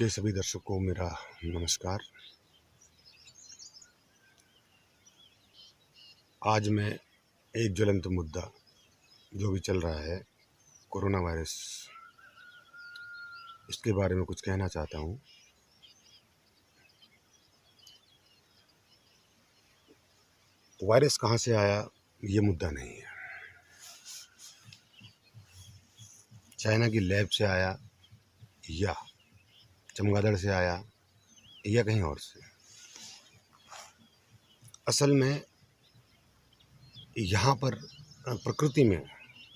के सभी दर्शकों को मेरा नमस्कार। आज मैं एक ज्वलंत मुद्दा जो भी चल रहा है कोरोना वायरस, इसके बारे में कुछ कहना चाहता हूँ। वायरस कहाँ से आया ये मुद्दा नहीं है। चाइना की लैब से आया या चमगादड़ से आया या कहीं और से। असल में यहाँ पर प्रकृति में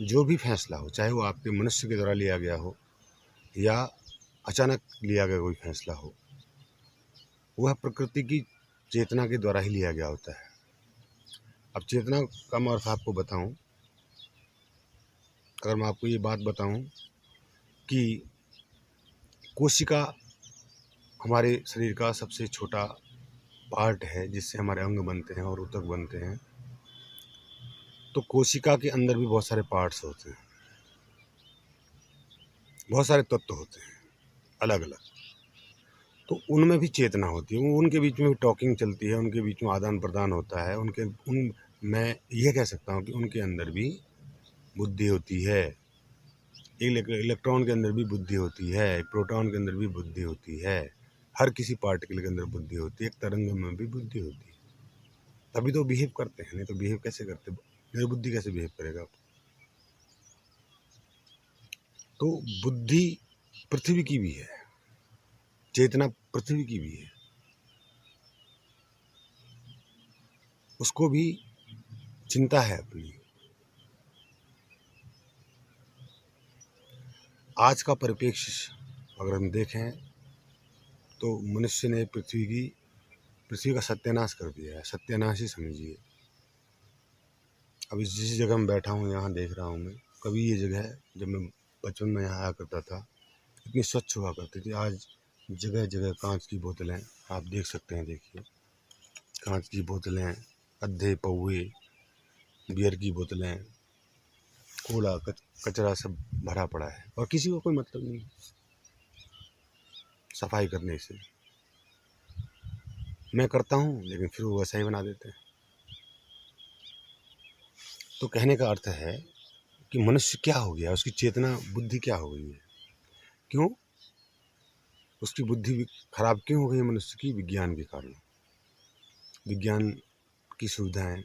जो भी फैसला हो, चाहे वो आपके मनुष्य के द्वारा लिया गया हो या अचानक लिया गया कोई फैसला हो, वह प्रकृति की चेतना के द्वारा ही लिया गया होता है। अब चेतना का मैं अर्थ आपको बताऊं, अगर मैं आपको ये बात बताऊं कि कोशिका हमारे शरीर का सबसे छोटा पार्ट है जिससे हमारे अंग बनते हैं और ऊतक बनते हैं, तो कोशिका के अंदर भी बहुत सारे पार्ट्स होते हैं, बहुत सारे तत्व होते हैं अलग अलग। तो उनमें भी चेतना होती है, उनके बीच में भी टॉकिंग चलती है, उनके बीच में आदान प्रदान होता है। मैं यह कह सकता हूँ कि उनके अंदर भी बुद्धि होती है। इलेक्ट्रॉन के अंदर भी बुद्धि होती है, प्रोटॉन के अंदर भी बुद्धि होती है, हर किसी पार्टिकल के अंदर बुद्धि होती है, एक तरंग में भी बुद्धि होती है। तभी तो बिहेव करते हैं, नहीं तो बिहेव कैसे करते? निर्बुद्धि कैसे बिहेव करेगा? तो बुद्धि पृथ्वी की भी है, चेतना पृथ्वी की भी है, उसको भी चिंता है अपनी। आज का परिप्रेक्ष्य अगर हम देखें तो मनुष्य ने पृथ्वी का सत्यानाश कर दिया है, सत्यानाश ही समझिए। अभी जिस जगह मैं बैठा हूँ यहाँ देख रहा हूँ मैं, कभी ये जगह जब मैं बचपन में यहाँ आया करता था इतनी स्वच्छ हुआ करती थी। आज जगह जगह कांच की बोतलें आप देख सकते हैं, देखिए कांच की बोतलें, अद्धे पौए, बियर की बोतलें, कूड़ा कचरा सब भरा पड़ा है और किसी को कोई मतलब नहीं सफाई करने से। मैं करता हूँ लेकिन फिर वो वैसा ही बना देते हैं। तो कहने का अर्थ है कि मनुष्य क्या हो गया, उसकी चेतना बुद्धि क्या हो गई है, क्यों उसकी बुद्धि खराब क्यों हो गई है मनुष्य की? विज्ञान के कारण। विज्ञान की सुविधाएं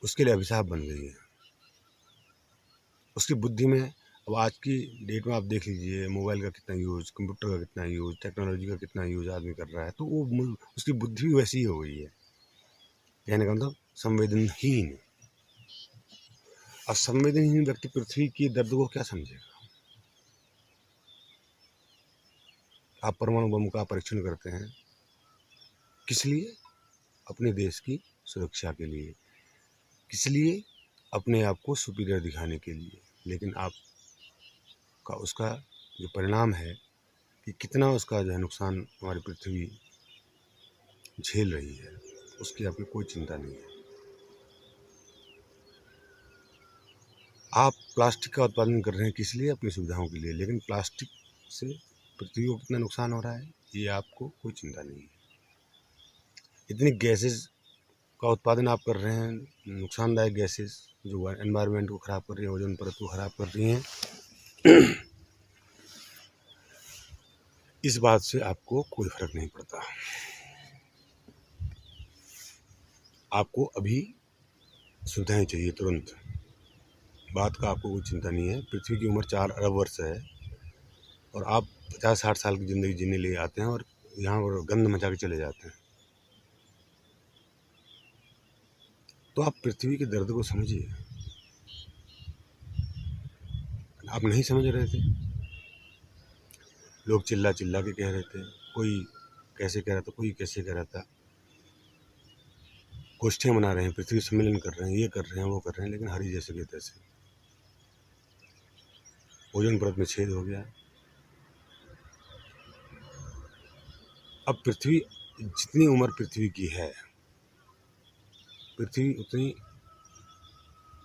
उसके लिए अभिशाप बन गई है। उसकी बुद्धि में अब आज की डेट में आप देख लीजिए, मोबाइल का कितना यूज, कंप्यूटर का कितना यूज, टेक्नोलॉजी का कितना यूज आदमी कर रहा है, तो वो उसकी बुद्धि भी वैसी ही हो गई है। कहने का मतलब संवेदनहीन। और संवेदनहीन व्यक्ति पृथ्वी की दर्द को क्या समझेगा? आप परमाणु बम का परीक्षण करते हैं, किस लिए? अपने देश की सुरक्षा के लिए, किस लिए? अपने आप को सुपीरियर दिखाने के लिए। लेकिन आपका उसका जो परिणाम है कि कितना उसका जो है नुकसान हमारी पृथ्वी झेल रही है, उसकी आपकी कोई चिंता नहीं है। आप प्लास्टिक का उत्पादन कर रहे हैं किस लिए? अपनी सुविधाओं के लिए। लेकिन प्लास्टिक से पृथ्वी को कितना नुकसान हो रहा है ये आपको कोई चिंता नहीं है। इतनी गैसेस का उत्पादन आप कर रहे हैं, नुकसानदायक गैसेस जो एनवायरनमेंट को ख़राब कर रही हैं, ओजोन परत को ख़राब कर रही हैं। इस बात से आपको कोई फर्क नहीं पड़ता। आपको अभी सुविधाएं चाहिए तुरंत, बात का आपको कोई चिंता नहीं है। पृथ्वी की उम्र 4 अरब वर्ष है और आप 50-60 साल की ज़िंदगी जीने लिए आते हैं और यहाँ पर गंद मचा के चले जाते हैं। तो आप पृथ्वी के दर्द को समझिए। आप नहीं समझ रहे थे, लोग चिल्ला चिल्ला के कह रहे थे, कोई कैसे कह रहा था, कोई कैसे कह रहा था, गोष्ठियाँ मना रहे हैं, पृथ्वी सम्मेलन कर रहे हैं, ये कर रहे हैं, वो कर रहे हैं, लेकिन हरी जैसे के तैसे। ओजोन परत में छेद हो गया। अब पृथ्वी, जितनी उम्र पृथ्वी की है, पृथ्वी उतनी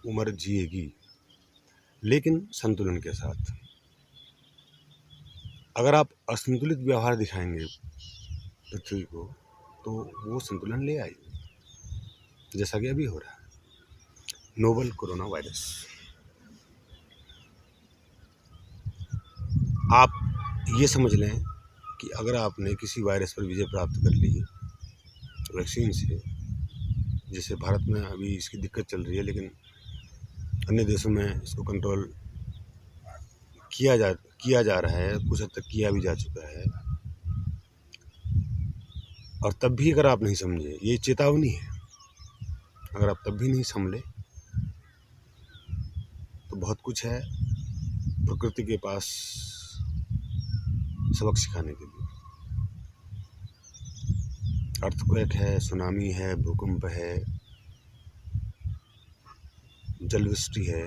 उम्र जिएगी, लेकिन संतुलन के साथ। अगर आप असंतुलित व्यवहार दिखाएंगे पृथ्वी को तो वो संतुलन ले आएगी, जैसा कि अभी हो रहा है नोवल कोरोना वायरस। आप ये समझ लें कि अगर आपने किसी वायरस पर विजय प्राप्त कर ली वैक्सीन से, जैसे भारत में अभी इसकी दिक्कत चल रही है, लेकिन अन्य देशों में इसको कंट्रोल किया जा रहा है, कुछ हद तक किया भी जा चुका है। और तब भी अगर आप नहीं समझे, ये चेतावनी है, अगर आप तब भी नहीं संभले तो बहुत कुछ है प्रकृति के पास सबक सिखाने के लिए। अर्थक्वेक है, सुनामी है, भूकंप है, जलवृष्टि है,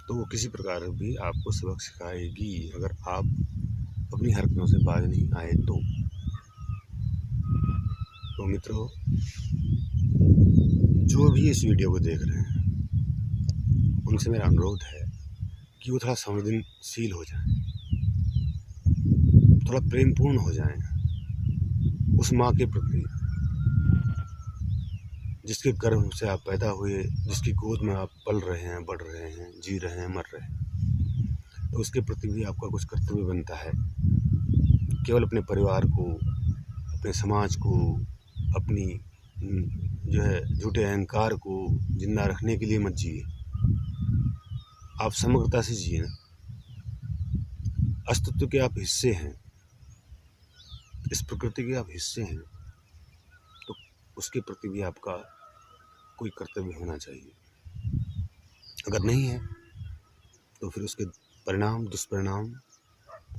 तो वो किसी प्रकार भी आपको सबक सिखाएगी अगर आप अपनी हरकतों से बाज नहीं आए तो मित्रों, जो भी इस वीडियो को देख रहे हैं उनसे मेरा अनुरोध है कि वो थोड़ा संवेदनशील हो जाएं, थोड़ा प्रेमपूर्ण हो जाएं उस माँ के प्रति जिसके गर्भ से आप पैदा हुए, जिसकी गोद में आप पल रहे हैं, बढ़ रहे हैं, जी रहे हैं, मर रहे हैं। तो उसके प्रति भी आपका कुछ कर्तव्य बनता है। केवल अपने परिवार को, अपने समाज को, अपनी जो है झूठे अहंकार को जिंदा रखने के लिए मत जिए, आप समग्रता से जिए। अस्तित्व के आप हिस्से हैं, इस प्रकृति के आप हिस्से हैं, तो उसके प्रति भी आपका कोई कर्तव्य होना चाहिए। अगर नहीं है तो फिर उसके परिणाम, दुष्परिणाम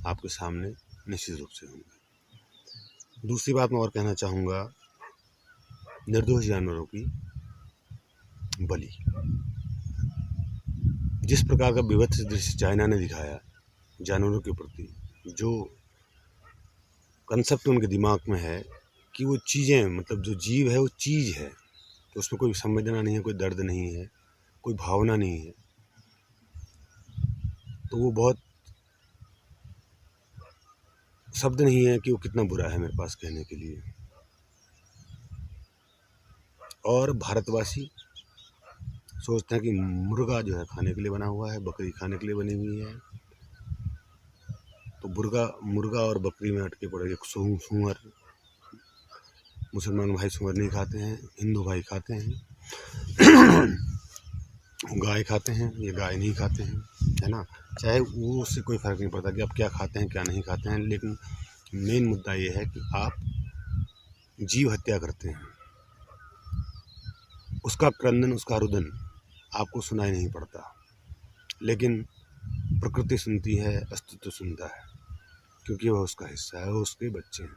आपके सामने निश्चित रूप से होंगे। दूसरी बात मैं और कहना चाहूँगा, निर्दोष जानवरों की बलि। जिस प्रकार का विभत्स दृश्य चाइना ने दिखाया जानवरों के प्रति, जो कंसेप्ट उनके दिमाग में है कि वो चीज़ें, मतलब जो जीव है वो चीज़ है, तो उसमें कोई संवेदना नहीं है, कोई दर्द नहीं है, कोई भावना नहीं है, तो वो बहुत शब्द नहीं है कि वो कितना बुरा है मेरे पास कहने के लिए। और भारतवासी सोचते हैं कि मुर्गा जो है खाने के लिए बना हुआ है, बकरी खाने के लिए बनी हुई है, तो मुर्गा और बकरी में अटके पड़े। सूअर, मुसलमान भाई सूअर नहीं खाते हैं, हिंदू भाई खाते हैं, गाय खाते हैं, ये गाय नहीं खाते हैं, है ना। चाहे वो, उससे कोई फ़र्क नहीं पड़ता कि आप क्या खाते हैं क्या नहीं खाते हैं, लेकिन मेन मुद्दा ये है कि आप जीव हत्या करते हैं। उसका क्रंदन, उसका रुदन आपको सुनाई नहीं पड़ता, लेकिन प्रकृति सुनती है, अस्तित्व सुनता है, क्योंकि वह उसका हिस्सा है, वो उसके बच्चे हैं।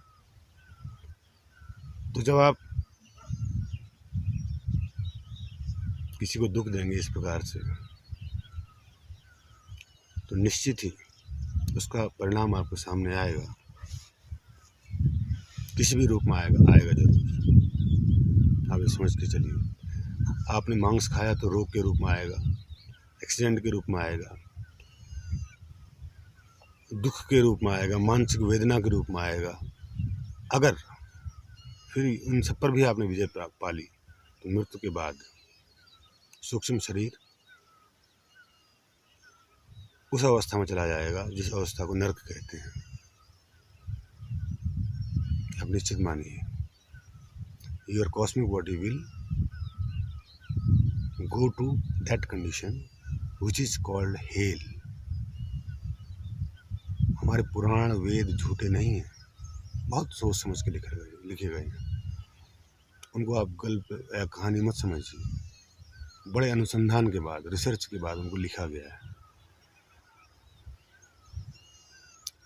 तो जब आप किसी को दुख देंगे इस प्रकार से, तो निश्चित ही उसका परिणाम आपके सामने आएगा, किसी भी रूप में आएगा जरूर। आप ये समझ के चलिए, आपने मांस खाया तो रोग के रूप में आएगा, एक्सीडेंट के रूप में आएगा, दुख के रूप में आएगा, मानसिक वेदना के रूप में आएगा। अगर फिर इन सब पर भी आपने विजय पा ली तो मृत्यु के बाद सूक्ष्म शरीर उस अवस्था में चला जाएगा जिस अवस्था को नर्क कहते हैं। आप निश्चित मानिए, your cosmic body will go to that condition which is called hell. हमारे पुराण वेद झूठे नहीं हैं, बहुत सोच समझ के लिखे गए हैं। उनको आप गल्प या कहानी मत समझिए, बड़े अनुसंधान के बाद, रिसर्च के बाद उनको लिखा गया है।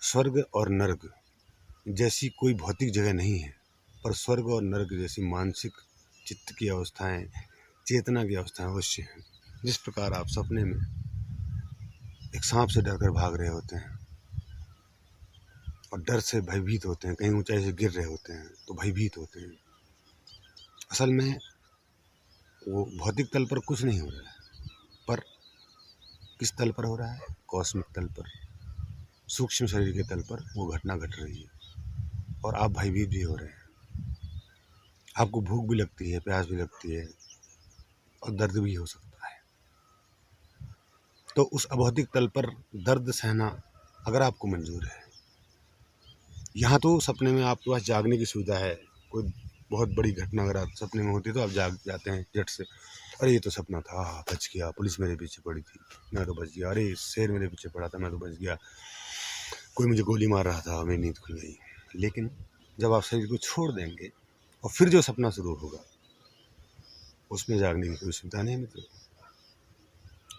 स्वर्ग और नर्क जैसी कोई भौतिक जगह नहीं है, पर स्वर्ग और नर्क जैसी मानसिक चित्त की अवस्थाएं, चेतना की अवस्थाएं अवश्य हैं। जिस प्रकार आप सपने में एक सांप से डरकर भाग रहे होते हैं और डर से भयभीत होते हैं, कहीं ऊंचाई से गिर रहे होते हैं तो भयभीत होते हैं, असल में वो भौतिक तल पर कुछ नहीं हो रहा है, पर किस तल पर हो रहा है? कॉस्मिक तल पर, सूक्ष्म शरीर के तल पर वो घटना घट रही है और आप भयभीत भी हो रहे हैं। आपको भूख भी लगती है, प्यास भी लगती है और दर्द भी हो सकता है। तो उस अभौतिक तल पर दर्द सहना अगर आपको मंजूर है, यहाँ तो सपने में आपके पास जागने की सुविधा है। कोई बहुत बड़ी घटना अगर आप सपने में होती है तो आप जाग जाते हैं झट से, अरे ये तो सपना था, बच गया, पुलिस मेरे पीछे पड़ी थी, मैं तो बच गया, अरे शेर मेरे पीछे पड़ा था, मैं तो बच गया, कोई मुझे गोली मार रहा था, मेरी नींद खुल गई। लेकिन जब आप शरीर को छोड़ देंगे और फिर जो सपना शुरू होगा उसमें जागने की कोई सुविधा नहीं मित्र।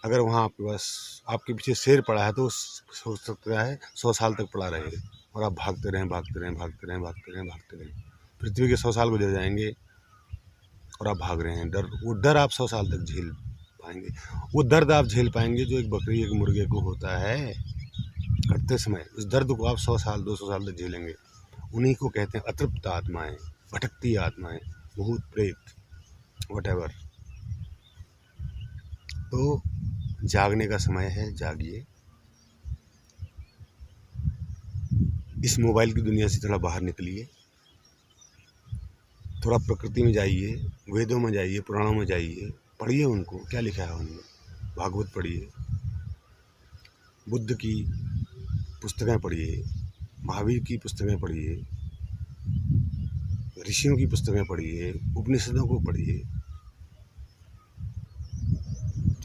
अगर वहाँ आपके पास आपके पीछे शेर पड़ा है तो हो सकता है 100 साल तक पड़ा रहे और आप भागते रहें भागते रहें भागते रहें भागते रहें भागते रहें। पृथ्वी के 100 साल गुजर जाएंगे और आप भाग रहे हैं। वो डर आप 100 साल तक झेल पाएंगे। वो दर्द आप झेल पाएंगे जो एक बकरी एक मुर्गे को होता है करते समय। उस दर्द को आप 100 साल 200 साल तक झेलेंगे। उन्हीं को कहते हैं अतृप्त आत्माएं, भटकती आत्माएं, भूत प्रेत वटेवर। तो जागने का समय है, जागिए। इस मोबाइल की दुनिया से थोड़ा बाहर निकलिए, थोड़ा प्रकृति में जाइए, वेदों में जाइए, पुराणों में जाइए, पढ़िए उनको, क्या लिखा है उनमें। भागवत पढ़िए, बुद्ध की पुस्तकें पढ़िए, महावीर की पुस्तकें पढ़िए, ऋषियों की पुस्तकें पढ़िए, उपनिषदों को पढ़िए।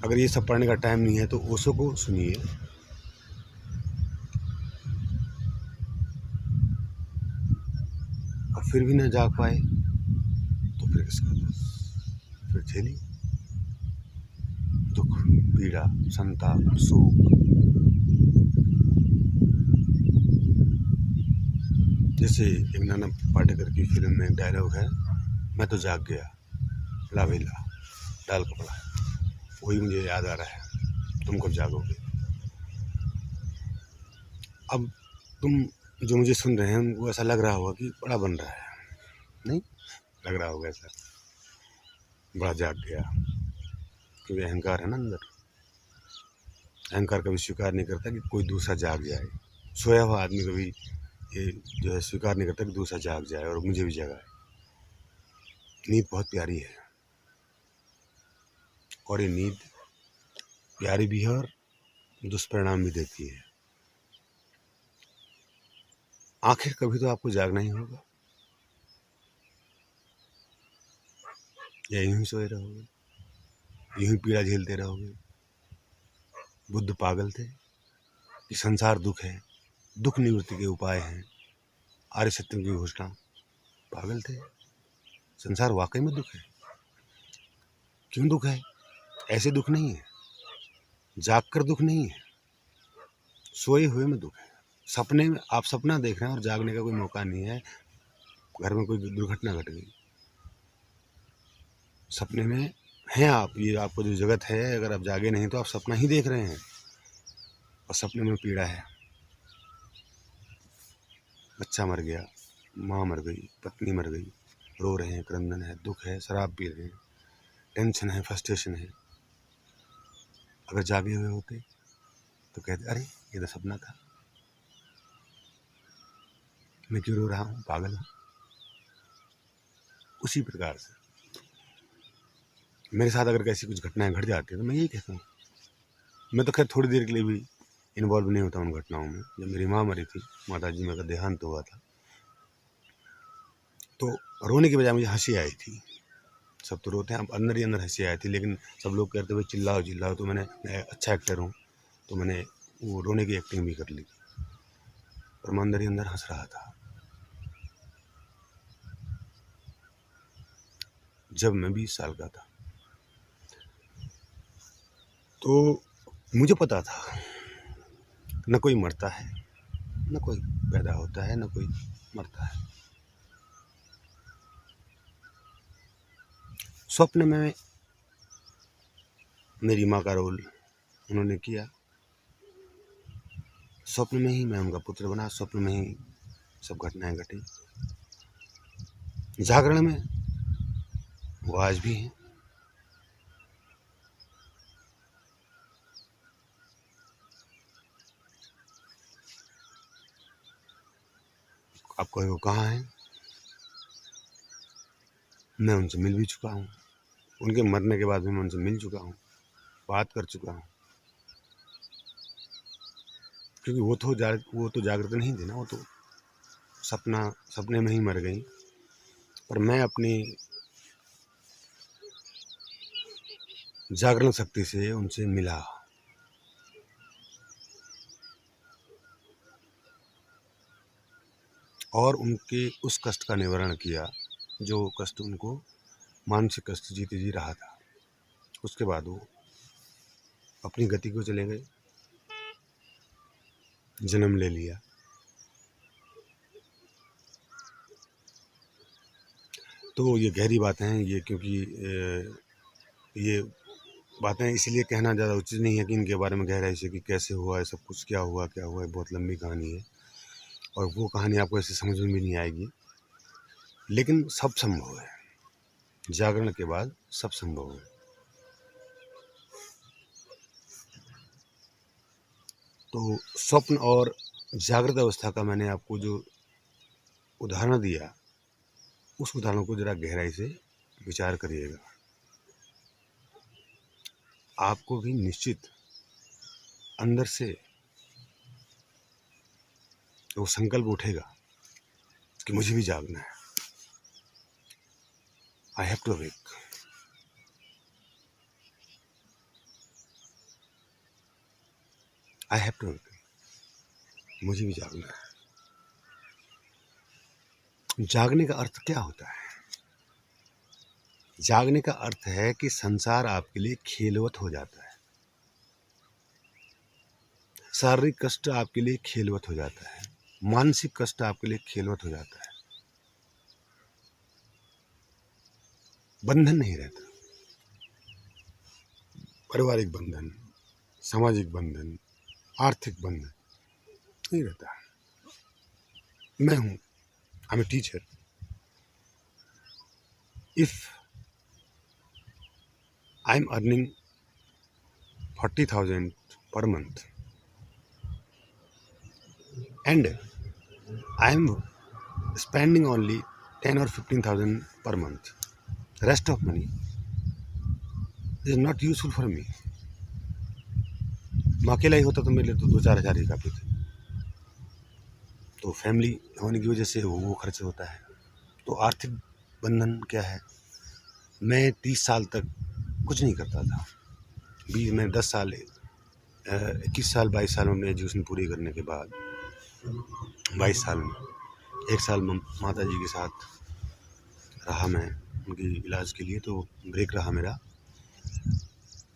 अगर ये सब पढ़ने का टाइम नहीं है तो ओशो को सुनिए। और फिर भी ना जाग पाए तो फिर किसका दोष, फिर झेली दुख, पीड़ा, संताप, शोक। जैसे एक नाना पाटेकर की फिल्म में एक डायलॉग है, मैं तो जाग गया, लावेला डाल कपड़ा। वही मुझे याद आ रहा है, तुम कब जागोगे। अब तुम जो मुझे सुन रहे हैं उनको ऐसा लग रहा होगा कि बड़ा बन रहा है, नहीं लग रहा होगा ऐसा, बड़ा जाग गया। क्योंकि अहंकार है ना अंदर। अहंकार कभी स्वीकार नहीं करता कि कोई दूसरा जाग जाए। सोया हुआ आदमी कभी ये जो है स्वीकार नहीं करता कि दूसरा जाग जाए और मुझे भी जगाए। नींद बहुत प्यारी है और ये नींद प्यारी भी है और दुष्परिणाम भी देती है। आखिर कभी तो आपको जागना ही होगा, या यूं ही सोए रहोगे, यूं ही पीड़ा झेलते रहोगे। बुद्ध पागल थे कि संसार दुख है, दुख निवृत्ति के उपाय हैं, आर्य सत्य की घोषणा। पागल थे। संसार वाकई में दुख है। क्यों दुख है? ऐसे दुख नहीं है, जागकर दुख नहीं है, सोए हुए में दुख है। सपने में आप सपना देख रहे हैं और जागने का कोई मौका नहीं है। घर में कोई दुर्घटना घट गई, सपने में हैं आप, ये आपको जो जगत है, अगर आप जागे नहीं तो आप सपना ही देख रहे हैं और सपने में पीड़ा है। बच्चा मर गया, माँ मर गई, पत्नी मर गई, रो रहे हैं, क्रंदन है, दुख है, शराब पी रहे हैं, टेंशन है, फ्रस्ट्रेशन है। अगर जागे हुए होते तो कहते अरे ये तो सपना था, मैं क्यों रो रहा हूँ, पागल हूँ। उसी प्रकार से मेरे साथ अगर कैसी कुछ घटनाएं घट जाती है तो मैं यही कहता हूँ। मैं तो खैर थोड़ी देर के लिए भी इन्वॉल्व नहीं होता उन घटनाओं में। जब मेरी माँ मरी थी, माता जी में का देहांत हुआ था, तो रोने की बजाय मुझे हंसी आई थी। सब तो रोते हैं, अब अंदर ही अंदर हंसी आई थी। लेकिन सब लोग कहते हुए चिल्लाओ चिल्लाओ, तो मैं अच्छा एक्टर हूँ तो मैंने वो रोने की एक्टिंग भी कर ली, और मैं अंदर ही अंदर हंस रहा था। जब मैं 20 साल का था तो मुझे पता था न कोई मरता है, न कोई पैदा होता है, न कोई मरता है। स्वप्न में मेरी माँ का रोल उन्होंने किया, स्वप्न में ही मैं उनका पुत्र बना, स्वप्न में ही सब घटनाएं घटी। जागरण में वो आज भी हैं। आप कहोगे वो कहाँ हैं? मैं उनसे मिल भी चुका हूँ, उनके मरने के बाद भी मैं उनसे मिल चुका हूँ, बात कर चुका हूँ। क्योंकि वो तो जागृत नहीं थी ना, वो तो सपने में ही मर गई। पर मैं अपनी जागरण शक्ति से उनसे मिला और उनके उस कष्ट का निवारण किया जो कष्ट उनको मानसिक कष्ट जीते जी रहा था। उसके बाद वो अपनी गति को चले गए, जन्म ले लिया। तो ये गहरी बातें हैं ये, क्योंकि ये बातें इसलिए कहना ज़्यादा उचित नहीं है कि इनके बारे में गहराई से कि कैसे हुआ है सब कुछ, क्या हुआ है, बहुत लंबी कहानी है और वो कहानी आपको ऐसे समझ में भी नहीं आएगी। लेकिन सब संभव है, जागरण के बाद सब संभव है। तो स्वप्न और जागृत अवस्था का मैंने आपको जो उदाहरण दिया, उस उदाहरण को जरा गहराई से विचार करिएगा। आपको भी निश्चित अंदर से वो संकल्प उठेगा कि मुझे भी जागना है। I have to awake. I have to awake. मुझे भी जागना है। जागने का अर्थ क्या होता है? जागने का अर्थ है कि संसार आपके लिए खेलवत हो जाता है, शारीरिक कष्ट आपके लिए खेलवत हो जाता है, मानसिक कष्ट आपके लिए खेलवत हो जाता है, बंधन नहीं रहता। पारिवारिक बंधन, सामाजिक बंधन, आर्थिक बंधन नहीं रहता। मैं हूँ, I am a teacher. If I am earning 40,000 per month and I am spending only 10 or 15,000 per month, rest of money is not useful for me. मैं अकेला ही होता तो मेरे लिए तो 2-4 हज़ार ही काफ़ी थे। तो फैमिली होने की वजह से वो खर्च होता है। तो आर्थिक बंधन क्या है? मैं 30 साल तक कुछ नहीं करता था। मैं 10 साल 21 साल 22 साल में अपनी एजुकेशन पूरी करने के बाद 22 साल में 1 साल माता जी के साथ रहा मैं उनकी इलाज के लिए, तो ब्रेक रहा मेरा।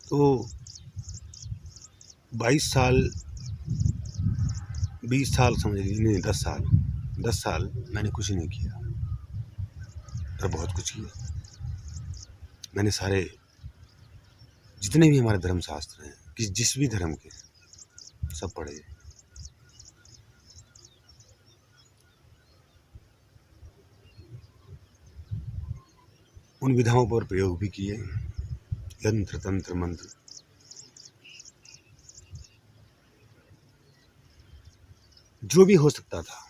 तो 22 साल 20 साल समझ लीजिए, नहीं 10 साल मैंने कुछ नहीं किया, पर बहुत कुछ किया। मैंने सारे जितने भी हमारे धर्म शास्त्र हैं कि जिस भी धर्म के, सब पढ़े। उन विधाओं पर प्रयोग भी किए, यंत्र तंत्र मंत्र, जो भी हो सकता था।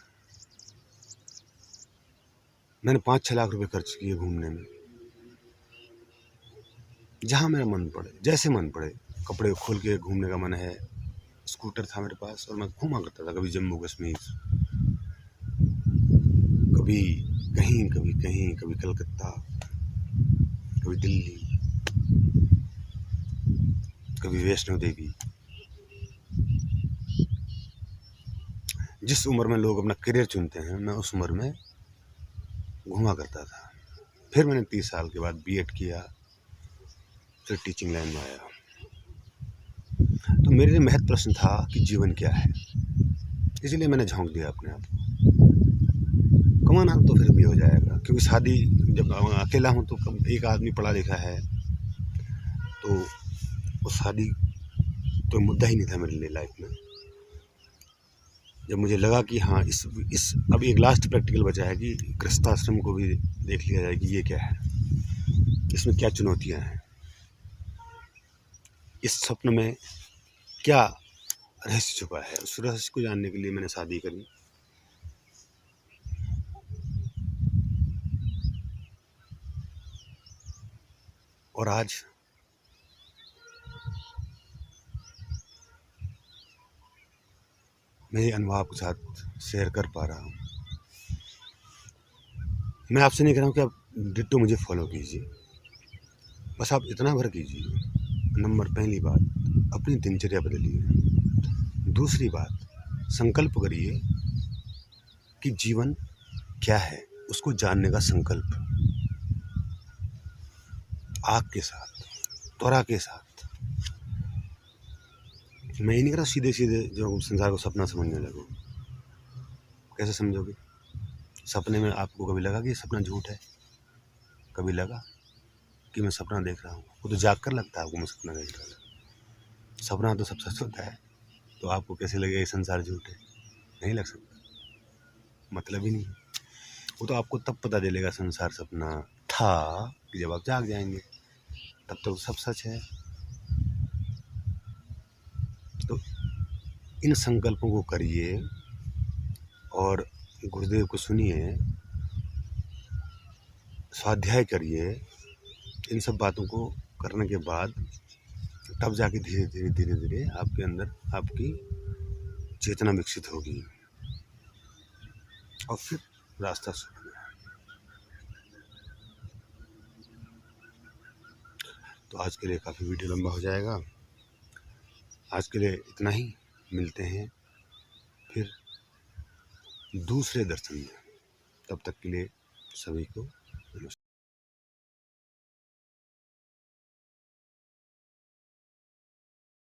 मैंने 5-6 लाख रुपए खर्च किए घूमने में, जहाँ मेरा मन पड़े, जैसे मन पड़े। कपड़े खोल के घूमने का मन है, स्कूटर था मेरे पास और मैं घूमा करता था। कभी जम्मू कश्मीर, कभी कहीं, कभी कहीं, कभी कलकत्ता, कभी दिल्ली, कभी वैष्णो देवी। जिस उम्र में लोग अपना करियर चुनते हैं, मैं उस उम्र में घूमा करता था। फिर मैंने 30 साल के बाद बीएड किया, फिर टीचिंग लाइन में आया। तो मेरे लिए महत्व प्रश्न था कि जीवन क्या है, इसलिए मैंने झोंक दिया अपने आप को। कमाना तो फिर भी हो जाएगा, क्योंकि शादी जब अकेला हूँ तो एक आदमी पढ़ा लिखा है, तो वो शादी तो मुद्दा ही नहीं था मेरे लिए लाइफ में। जब मुझे लगा कि हाँ इस अब एक लास्ट प्रैक्टिकल बचा है कि गृहस्थाश्रम को भी देख लिया जाए कि ये क्या है, इसमें क्या चुनौतियाँ हैं, इस स्वप्न में क्या रहस्य छुपा है। उस रहस्य को जानने के लिए मैंने शादी करी। और आज मैं ये अनुभव आपके साथ शेयर कर पा रहा हूँ। मैं आपसे नहीं कह रहा हूँ कि आप डिट्टो मुझे फॉलो कीजिए, बस आप इतना भर कीजिए। नंबर पहली बात, अपनी दिनचर्या बदलिए। दूसरी बात, संकल्प करिए कि जीवन क्या है, उसको जानने का संकल्प, आग के साथ, त्वरा के साथ। मैं ये नहीं कह रहा सीधे सीधे जो संसार को सपना समझने लगो। कैसे समझोगे? सपने में आपको कभी लगा कि ये सपना झूठ है? कभी लगा कि मैं सपना देख रहा हूँ? वो तो जाग कर लगता है आपको मैं सपना देख रहा था। सपना तो सब सच होता है, तो आपको कैसे लगेगा ये संसार झूठ है? नहीं लग सकता, मतलब ही नहीं। वो तो आपको तब पता चलेगा संसार सपना था कि जब आप जाग जाएंगे, तब तो सब सच है। तो इन संकल्पों को करिए और गुरुदेव को सुनिए, स्वाध्याय करिए। इन सब बातों को करने के बाद तब जाके धीरे धीरे धीरे धीरे आपके अंदर आपकी चेतना विकसित होगी और फिर रास्ता सुगम है। तो आज के लिए काफ़ी वीडियो लंबा हो जाएगा। आज के लिए इतना ही। मिलते हैं फिर दूसरे दर्शन में। तब तक के लिए सभी को